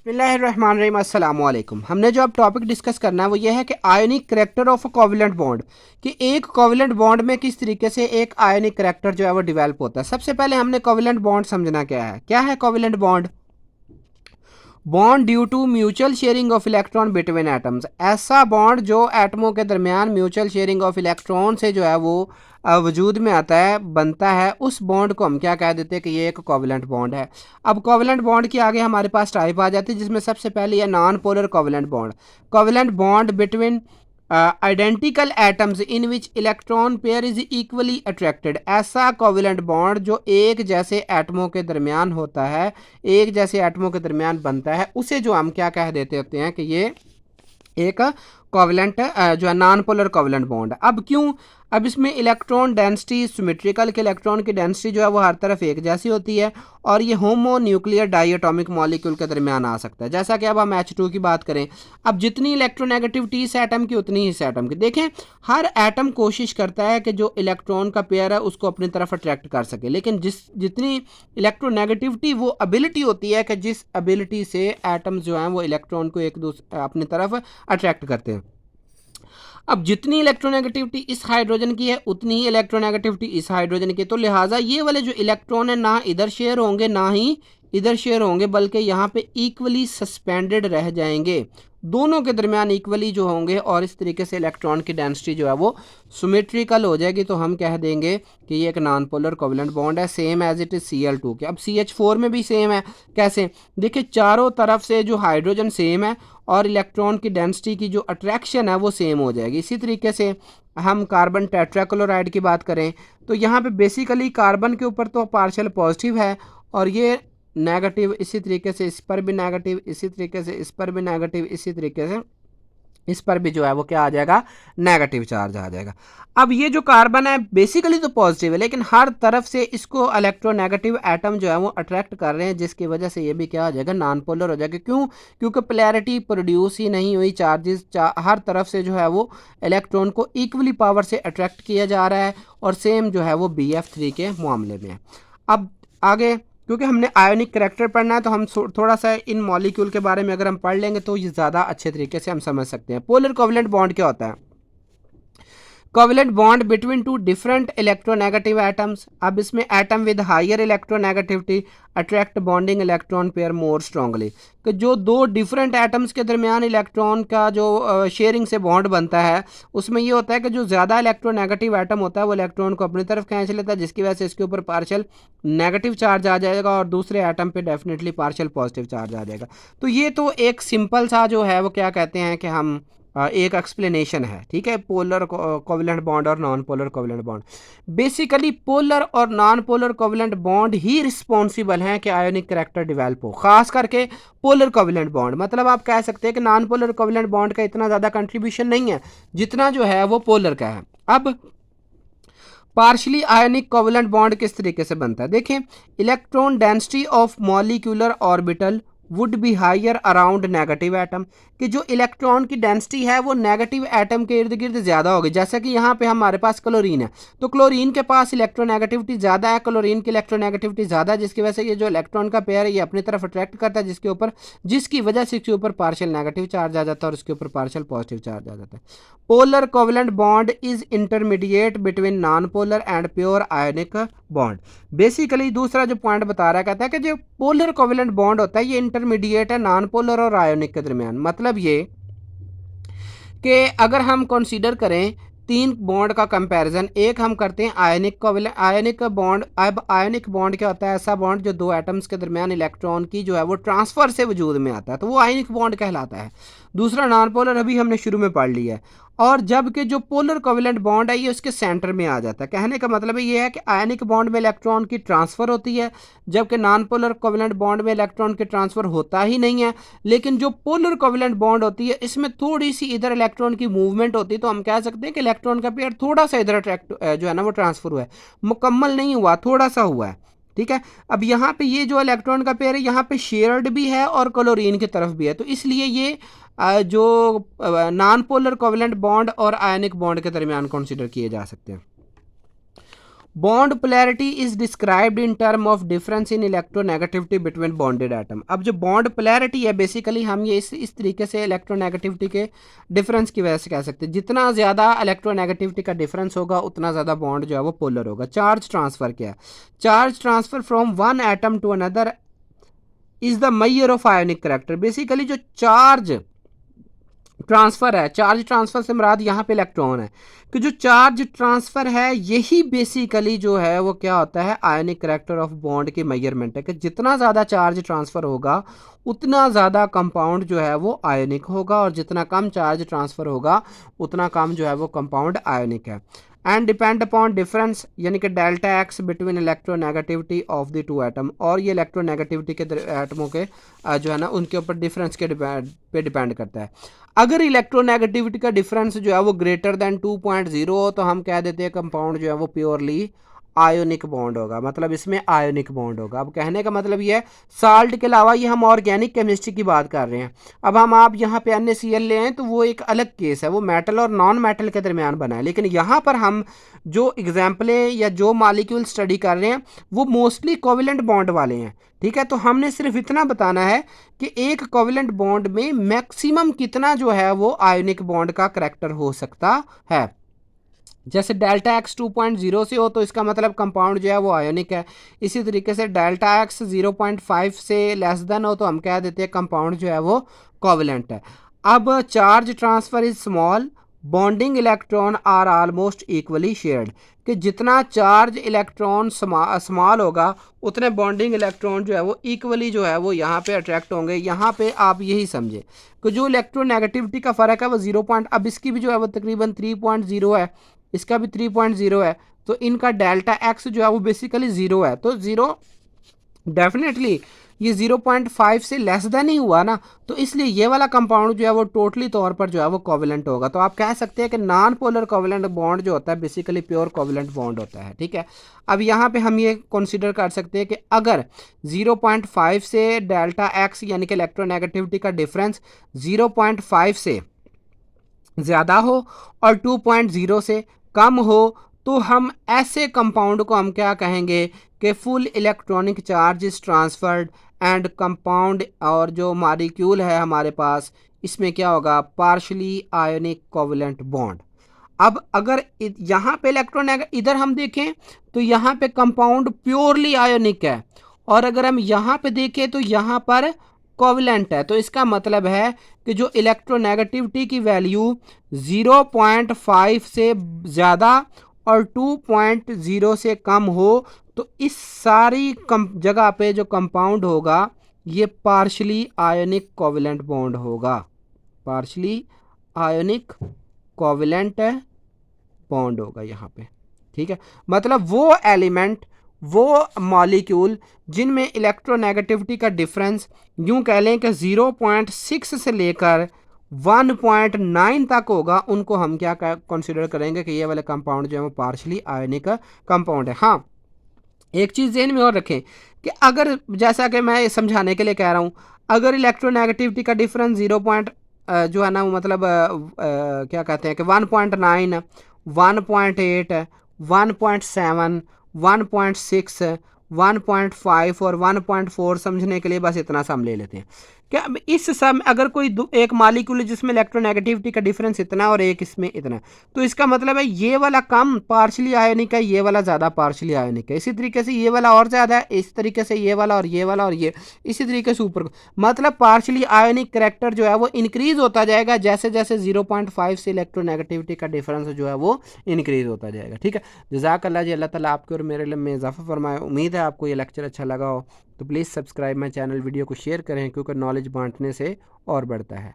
बिस्मिल्लाहिर्रहमानिर्रहीम, अस्सलाम वालेकुम। हमने जो अब टॉपिक डिस्कस करना है वो ये है कि ionic character of a covalent bond, कि एक कोवलेंट बॉन्ड में किस तरीके से एक आयनिक करैक्टर जो है वो डेवलप होता है। सबसे पहले हमने कोवलेंट बॉन्ड समझना क्या है covalent bond. Bond due to mutual sharing of electron between atoms, ऐसा बॉन्ड जो एटमों के दरमियान म्यूचुअल शेयरिंग ऑफ इलेक्ट्रॉन से जो है वो वजूद में आता है, बनता है, उस बॉन्ड को हम क्या कह देते हैं कि ये एक कोवलेंट बॉन्ड है। अब कोवलेंट बॉन्ड के आगे हमारे पास टाइप आ जाती है, जिसमें सबसे पहले है non polar covalent bond. Covalent bond between identical atoms in which electron pair is equally attracted, ऐसा कोवलेंट बॉन्ड जो एक जैसे एटमों के दरमियान होता है, एक जैसे एटमों के दरमियान बनता है, उसे जो हम क्या कह देते होते हैं कि ये एक कोवलेंट जो है नॉन पोलर कोवलेंट बॉन्ड। अब क्यों? अब इसमें इलेक्ट्रॉन डेंसिटी सिमेट्रिकल के इलेक्ट्रॉन की डेंसिटी जो है वो हर तरफ एक जैसी होती है, और ये होमो न्यूक्लियर डाइएटॉमिक मॉलिक्यूल के दरमियान आ सकता है। जैसा कि अब हम H2 की बात करें, अब जितनी इलेक्ट्रोनेगेटिविटी इस एटम की उतनी ही इस एटम की। देखें, हर एटम कोशिश करता है कि जो इलेक्ट्रॉन का पेयर है उसको अपनी तरफ अट्रैक्ट कर सके, लेकिन जितनी इलेक्ट्रोनेगेटिविटी वो एबिलिटी होती है कि जिस एबिलिटी से एटम्स जो हैं वो इलेक्ट्रॉन को एक दूसरे अपनी तरफ अट्रैक्ट करते हैं। अब जितनी इलेक्ट्रोनेगेटिविटी इस हाइड्रोजन की है उतनी ही इलेक्ट्रोनेगेटिविटी इस हाइड्रोजन की, तो लिहाजा ये वाले जो इलेक्ट्रॉन है ना इधर शेयर होंगे ना ही इधर शेयर होंगे, बल्कि यहाँ पे इक्वली सस्पेंडेड रह जाएंगे, दोनों के दरमियान इक्वली जो होंगे, और इस तरीके से इलेक्ट्रॉन की डेंसिटी जो है वो सिमेट्रिकल हो जाएगी। तो हम कह देंगे कि ये एक नॉन पोलर कोवलेंट बॉन्ड है, same as it is Cl2 के। अब CH4 में भी सेम है। कैसे? देखिए, चारों तरफ से जो हाइड्रोजन सेम है और इलेक्ट्रॉन की डेंसिटी की जो अट्रैक्शन है वो सेम हो जाएगी। इसी तरीके से हम कार्बन टेट्राक्लोराइड की बात करें तो यहाँ पे बेसिकली कार्बन के ऊपर तो पार्शियल पॉजिटिव है और ये नेगेटिव, इसी तरीके से इस पर भी नेगेटिव, इसी तरीके से इस पर भी नेगेटिव, इसी तरीके से इस पर भी जो है वो क्या आ जाएगा, नेगेटिव चार्ज आ जाएगा। अब ये जो कार्बन है बेसिकली तो पॉजिटिव है, लेकिन हर तरफ से इसको इलेक्ट्रोनेगेटिव एटम जो है वो अट्रैक्ट कर रहे हैं, जिसकी वजह से ये भी क्या हो जाएगा, नॉन पोलर हो जाएगा। क्यों? क्योंकि पोलैरिटी प्रोड्यूस ही नहीं हुई, चार्जेस हर तरफ से जो है वो इलेक्ट्रॉन को इक्वली पावर से अट्रैक्ट किया जा रहा है, और सेम जो है वो BF3 के मामले में है। अब आगे, क्योंकि हमने आयोनिक करैक्टर पढ़ना है तो हम थोड़ा सा इन मॉलिक्यूल के बारे में अगर हम पढ़ लेंगे तो ये ज़्यादा अच्छे तरीके से हम समझ सकते हैं। पोलर कोवलेंट बॉन्ड क्या होता है? Covalent bond between two different electronegative atoms. अब इसमें atom with higher electronegativity attract bonding electron pair more strongly, कि जो दो डिफरेंट एटम्स के दरमियान इलेक्ट्रॉन का जो शेयरिंग से बॉन्ड बनता है, उसमें ये होता है कि जो ज़्यादा इलेक्ट्रोनेगेटिव एटम होता है वो इलेक्ट्रॉन को अपनी तरफ खींच लेता है, जिसकी वजह से इसके ऊपर पार्शियल नेगेटिव चार्ज आ जाएगा और दूसरे एटम पे डेफिनेटली पार्शियल पॉजिटिव चार्ज आ जाएगा। तो ये तो एक सिंपल सा जो है वो क्या कहते हैं कि हम एक एक्सप्लेनेशन है, ठीक है, पोलर कोवलेंट बॉन्ड और non polar covalent bond. Basically polar और नॉन पोलर कोवलेंट बॉन्ड ही रिस्पॉन्सिबल हैं कि आयोनिक करैक्टर डेवलप हो, खास करके पोलर कोवलेंट बॉन्ड। मतलब आप कह सकते हैं कि नॉन पोलर कोवलेंट बॉन्ड का इतना ज़्यादा कंट्रीब्यूशन नहीं है जितना जो है वो पोलर का है। अब पार्शली आयोनिक कोवलेंट बॉन्ड किस तरीके से बनता है? देखें, electron density of molecular orbital would be higher around negative atom, कि जो इलेक्ट्रॉन की डेंसिटी है वो नेगेटिव एटम के इर्द गिर्द ज़्यादा होगी। जैसा कि यहाँ पे हमारे पास क्लोरीन है, तो क्लोरीन के पास इलेक्ट्रोनेगेटिविटी ज़्यादा है, क्लोरीन की इलेक्ट्रोनेगेटिविटी ज़्यादा है, जिसकी वजह से ये जो इलेक्ट्रॉन का पेयर है ये अपनी तरफ अट्रैक्ट करता है, जिसकी वजह से इसके ऊपर पार्शियल नेगेटिव चार्ज आ जाता है और इसके ऊपर पार्शियल पॉजिटिव चार्ज आ जाता है। Polar covalent bond is intermediate between non polar and pure ionic bond. Basically दूसरा जो पॉइंट बता रहा है, कहता है कि जो पोलर कोवलेंट बॉन्ड होता है ये इंटरमीडिएट है नॉन पोलर और आयोनिक के दरमियान। मतलब ये कि अगर हम कंसीडर करें तीन बॉन्ड का कंपैरिजन, एक हम करते हैं आयनिक बॉन्ड। अब आयनिक बॉन्ड क्या होता है? ऐसा बॉन्ड जो दो एटम्स के दरमियान इलेक्ट्रॉन की जो है वो ट्रांसफर से वजूद में आता है, तो वो आयनिक बॉन्ड कहलाता है। दूसरा नॉन पोलर, अभी हमने शुरू में पढ़ लिया है। और जबकि जो पोलर कोवलेंट बॉन्ड है ये उसके सेंटर में आ जाता है। कहने का मतलब ये है कि आयनिक बॉन्ड में इलेक्ट्रॉन की ट्रांसफर होती है, जबकि नॉन पोलर कोवलेंट बॉन्ड में इलेक्ट्रॉन की ट्रांसफर होता ही नहीं है। लेकिन जो पोलर कोवलेंट बॉन्ड होती है इसमें थोड़ी सी इधर इलेक्ट्रॉन की मूवमेंट होती है, तो हम कह सकते हैं कि इलेक्ट्रॉन का पेयर थोड़ा सा इधर अट्रैक्ट जो है ना वो ट्रांसफर हुआ है, मुकम्मल नहीं हुआ, थोड़ा सा हुआ है, ठीक है। अब यहाँ पे ये जो इलेक्ट्रॉन का पेयर है यहाँ पे शेयर्ड भी है और क्लोरीन की तरफ भी है, तो इसलिए ये जो नॉन पोलर कोवलेंट बॉन्ड और आयनिक बॉन्ड के दरमियान कंसीडर किए जा सकते हैं। Bond polarity is described in term of difference in electronegativity between bonded atom. अब जो बॉन्ड पोलैरिटी है बेसिकली हम ये इस तरीके से इलेक्ट्रोनेगेटिविटी के डिफरेंस की वजह से कह सकते हैं, जितना ज़्यादा इलेक्ट्रोनेगेटिविटी का डिफरेंस होगा उतना ज़्यादा बॉन्ड जो है वो पोलर होगा। चार्ज ट्रांसफ़र क्या है? Charge transfer from one atom to another is the measure of ionic character. Basically जो चार्ज ट्रांसफ़र है, चार्ज ट्रांसफ़र से मुराद यहाँ पे इलेक्ट्रॉन है, कि जो चार्ज ट्रांसफ़र है यही बेसिकली जो है वो क्या होता है, आयनिक करेक्टर ऑफ बॉन्ड की मेजरमेंट है, कि जितना ज़्यादा चार्ज ट्रांसफ़र होगा उतना ज़्यादा कंपाउंड जो है वो आयनिक होगा, और जितना कम चार्ज ट्रांसफ़र होगा उतना कम जो है वो कंपाउंड आयनिक है। एंड डिपेंड अपॉन डिफरेंस यानी कि delta x between electronegativity of the two atom, और ये इलेक्ट्रोनेगेटिविटी के एटमों के जो है ना उनके ऊपर डिफरेंस के पे डिपेंड करता है। अगर इलेक्ट्रोनेगेटिविटी का डिफरेंस जो है वो ग्रेटर देन 2.0 हो तो हम कह देते हैं कंपाउंड जो है वो प्योरली आयोनिक बॉन्ड होगा, मतलब इसमें आयोनिक बॉन्ड होगा। अब कहने का मतलब ये है, साल्ट के अलावा ये हम ऑर्गेनिक केमिस्ट्री की बात कर रहे हैं। अब हम आप यहाँ पे NaCl ले आए तो वो एक अलग केस है, वो मेटल और नॉन मेटल के दरमियान बना है, लेकिन यहाँ पर हम जो एग्जाम्पलें या जो मालिक्यूल स्टडी कर रहे हैं वो मोस्टली कोवेलेंट बॉन्ड वाले हैं। ठीक है, तो हमने सिर्फ इतना बताना है कि एक कोवेलेंट बॉन्ड में मैक्सिमम कितना जो है वो आयोनिक बॉन्ड का करैक्टर हो सकता है। जैसे डेल्टा एक्स 2.0 से हो तो इसका मतलब कंपाउंड जो है वो आयोनिक है। इसी तरीके से डेल्टा एक्स 0.5 से लेस देन हो तो हम कह देते हैं कंपाउंड जो है वो कोवेलेंट है। अब charge transfer is small, bonding electron are almost equally shared, कि जितना चार्ज इलेक्ट्रॉन स्मॉल होगा उतने बॉन्डिंग इलेक्ट्रॉन जो है वो इक्वली जो है वो यहाँ पे अट्रैक्ट होंगे। यहाँ पे आप यही समझे कि जो इलेक्ट्रोनेगेटिविटी का फ़र्क है वो 0 पॉइंट, अब इसकी भी जो है वो तकरीबन 3.0 है, इसका भी 3.0 है, तो इनका डेल्टा एक्स जो है वो बेसिकली 0 है, तो 0 डेफिनेटली ये 0.5 से लेस देन ही हुआ ना, तो इसलिए ये वाला कंपाउंड जो है वो टोटली तौर पर जो है वो कोवेलेंट होगा। तो आप कह सकते हैं कि नॉन पोलर कोवेलेंट बॉन्ड जो होता है बेसिकली प्योर कोवेलेंट बॉन्ड होता है। ठीक है, अब यहाँ पे हम ये कंसीडर कर सकते हैं कि अगर 0.5 से डेल्टा एक्स यानी कि इलेक्ट्रोनेगेटिविटी का डिफरेंस 0.5 से ज़्यादा हो और 2.0 से कम हो तो हम ऐसे कंपाउंड को हम क्या कहेंगे कि full electronic charge is transferred and compound, और जो मॉलिक्यूल है हमारे पास इसमें क्या होगा, पार्शली आयोनिक कोवेलेंट बॉन्ड। अब अगर यहाँ पे इधर हम देखें तो यहाँ पे कंपाउंड प्योरली आयोनिक है, और अगर हम यहाँ पे देखें तो यहाँ पर कोवेलेंट है, तो इसका मतलब है कि जो इलेक्ट्रोनेगेटिविटी की वैल्यू 0.5 से ज़्यादा और 2.0 से कम हो तो इस सारी जगह पे जो कंपाउंड होगा ये पार्शली आयोनिक कोवेलेंट बॉन्ड होगा, पार्शली आयोनिक कोवेलेंट बॉन्ड होगा यहाँ पे। ठीक है, मतलब वो एलिमेंट, वो मॉलिक्यूल जिनमें इलेक्ट्रोनेगेटिविटी का डिफरेंस यूं कह लें कि 0.6 से लेकर 1.9 तक होगा, उनको हम क्या कंसिडर करेंगे कि ये वाले कंपाउंड जो है वो पार्शली आयोनिक कंपाउंड है। हाँ, एक चीज़ ज़हन में और रखें कि अगर, जैसा कि मैं समझाने के लिए कह रहा हूँ, अगर इलेक्ट्रोनेगेटिविटी का डिफरेंस 0 पॉइंट जो है ना मतलब क्या कहते हैं कि 1.9, 1.8, 1.7, 1.6, 1.5 और 1.4 समझने के लिए बस इतना सम ले लेते हैं। क्या इस सम अगर कोई एक मालिक्यूल है जिसमें इलेक्ट्रोनेगेटिविटी का डिफरेंस इतना और एक इसमें इतना, तो इसका मतलब है ये वाला कम पार्शली आयोनिक है, ये वाला ज़्यादा पार्शली आयोनिक है। इसी तरीके से ये वाला और ज़्यादा है, इस तरीके से ये वाला और ये वाला और ये, इसी तरीके से ऊपर, मतलब पार्शली आयोनिक करैक्टर जो है वो इंक्रीज होता जाएगा जैसे जैसे 0.5 से इलेक्ट्रोनेगेटिविटी का डिफरेंस जो है वो इंक्रीज होता जाएगा। ठीक है, जज़ाकल्लाह जी, अल्लाह ताला आपके और मेरे इल्म में इजाफा फरमाए। उम्मीद है आपको ये लेक्चर अच्छा लगा हो, तो please subscribe my channel, video को शेयर करें क्योंकि नॉलेज बांटने से और बढ़ता है।